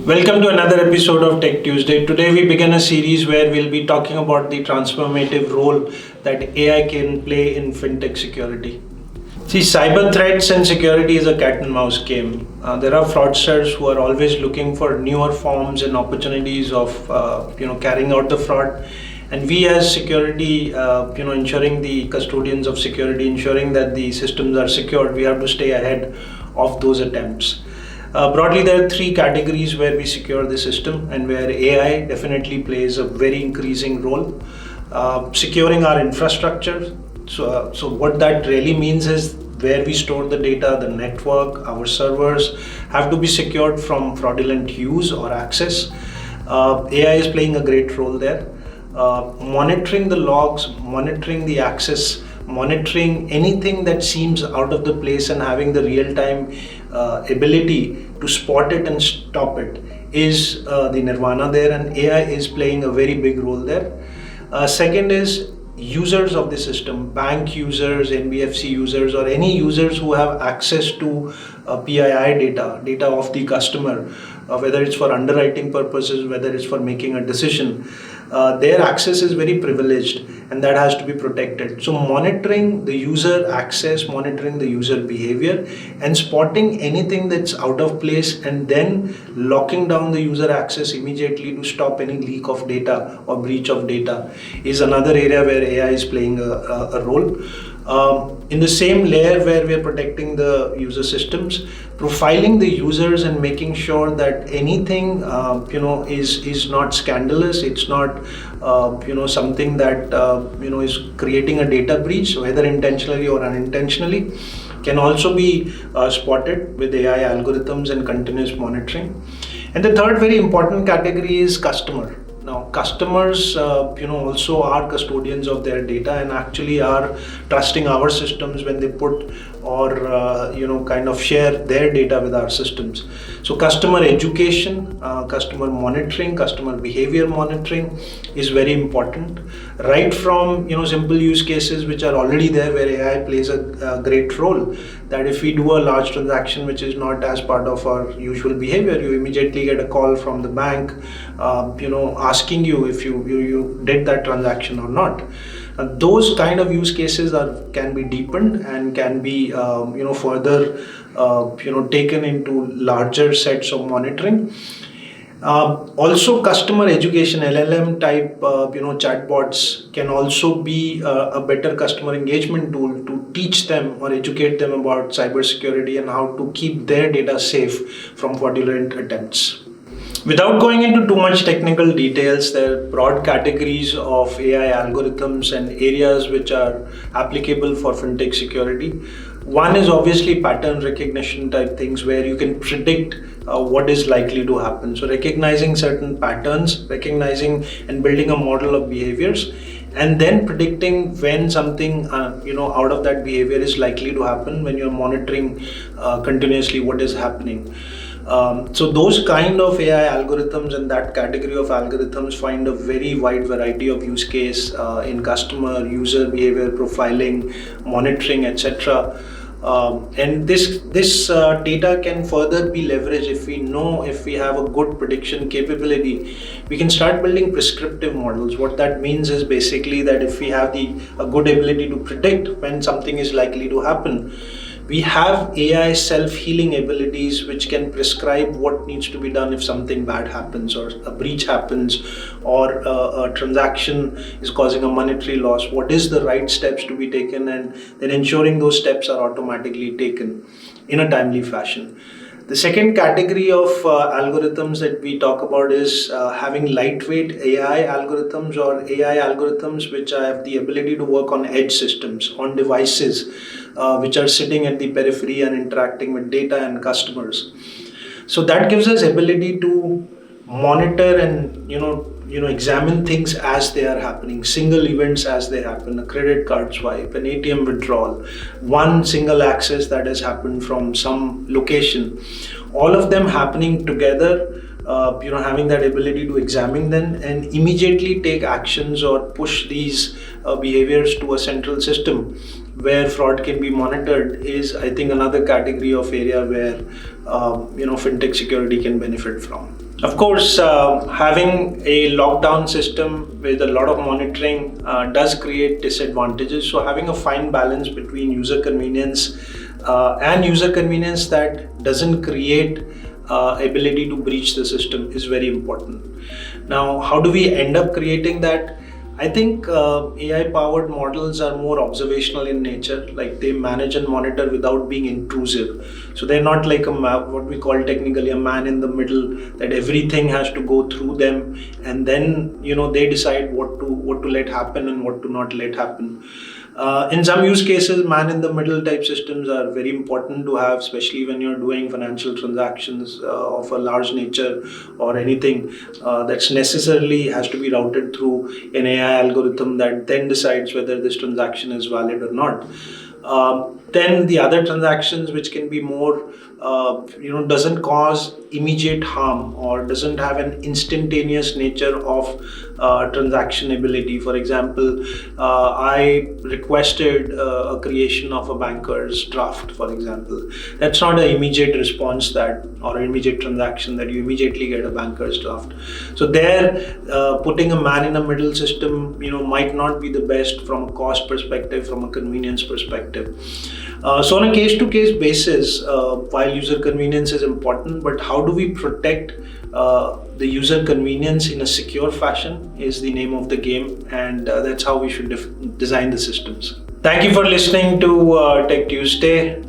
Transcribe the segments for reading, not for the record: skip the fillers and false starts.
Welcome to another episode of Tech Tuesday. Today we begin a series where we'll be talking about the transformative role that AI can play in fintech security. See, cyber threats and security is a cat and mouse game. There are fraudsters who are always looking for newer forms and opportunities of carrying out the fraud. And we as security, ensuring the custodians of security, ensuring that the systems are secured, we have to stay ahead of those attempts. Broadly, there are three categories where we secure the system and where AI definitely plays a very increasing role. Securing our infrastructure. So what that really means is where we store the data, the network, our servers have to be secured from fraudulent use or access. AI is playing a great role there. Monitoring the logs, monitoring the access, monitoring anything that seems out of the place and having the real-time ability to spot it and stop it is the nirvana there, and AI is playing a very big role there. Second is users of the system, bank users, NBFC users, or any users who have access to PII data of the customer, whether it's for underwriting purposes, whether it's for making a decision. Their access is very privileged and that has to be protected. So monitoring the user access, monitoring the user behavior and spotting anything that's out of place and then locking down the user access immediately to stop any leak of data or breach of data is another area where AI is playing a role. In the same layer where we are protecting the user systems, profiling the users and making sure that anything is not scandalous, it's not something that is creating a data breach, whether intentionally or unintentionally, can also be spotted with AI algorithms and continuous monitoring. And the third very important category is customer. Now, customers, also are custodians of their data and actually are trusting our systems when they put or, share their data with our systems. So customer education, customer monitoring, customer behavior monitoring is very important. Right from, simple use cases which are already there where AI plays a great role. That if we do a large transaction which is not as part of our usual behavior, you immediately get a call from the bank, asking you if you did that transaction or not. Those kind of use cases can be deepened and can be further taken into larger sets of monitoring. Also, customer education, LLM type chatbots can also be a better customer engagement tool to teach them or educate them about cybersecurity and how to keep their data safe from fraudulent attempts. Without going into too much technical details, there are broad categories of AI algorithms and areas which are applicable for fintech security. One is obviously pattern recognition type things where you can predict what is likely to happen. So recognizing certain patterns, recognizing and building a model of behaviors, and then predicting when something out of that behavior is likely to happen when you're monitoring continuously what is happening. So those kind of AI algorithms and that category of algorithms find a very wide variety of use case in customer, user behavior profiling, monitoring, etc. And this data can further be leveraged if we have a good prediction capability. We can start building prescriptive models. What that means is basically that if we have a good ability to predict when something is likely to happen, we have AI self-healing abilities which can prescribe what needs to be done if something bad happens or a breach happens or a transaction is causing a monetary loss. What is the right steps to be taken, and then ensuring those steps are automatically taken in a timely fashion. The second category of algorithms that we talk about is having lightweight AI algorithms or AI algorithms which have the ability to work on edge systems, on devices which are sitting at the periphery and interacting with data and customers. So that gives us ability to monitor and examine things as they are happening, single events as they happen, a credit card swipe, an ATM withdrawal, one single access that has happened from some location, all of them happening together, having that ability to examine them and immediately take actions or push these behaviors to a central system where fraud can be monitored is, I think, another category of area where fintech security can benefit from. Of course, having a lockdown system with a lot of monitoring does create disadvantages. So, having a fine balance between user convenience and user convenience that doesn't create ability to breach the system is very important. Now, how do we end up creating that? I think AI-powered models are more observational in nature, like they manage and monitor without being intrusive. So they're not like what we call technically a man in the middle, that everything has to go through them, and then they decide what to let happen and what to not let happen. In some use cases, man in the middle type systems are very important to have, especially when you're doing financial transactions of a large nature, or anything that's necessarily has to be routed through an AI algorithm that then decides whether this transaction is valid or not. Then the other transactions, which can be more, doesn't cause immediate harm or doesn't have an instantaneous nature of transaction ability. For example, I requested a creation of a banker's draft, for example. That's not an immediate response or immediate transaction that you immediately get a banker's draft. So there, putting a man in a middle system, might not be the best from a cost perspective, from a convenience perspective. So on a case-to-case basis, while user convenience is important, but how do we protect the user convenience in a secure fashion is the name of the game, and that's how we should design the systems. Thank you for listening to Tech Tuesday.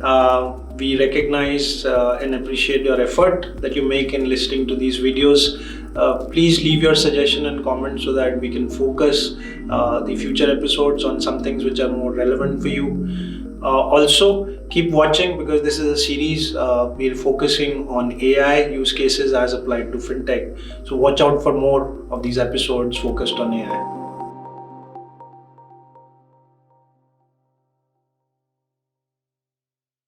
We recognize and appreciate your effort that you make in listening to these videos. Please leave your suggestion and comment so that we can focus the future episodes on some things which are more relevant for you. Also, keep watching, because this is a series we're focusing on AI use cases as applied to fintech. So watch out for more of these episodes focused on AI.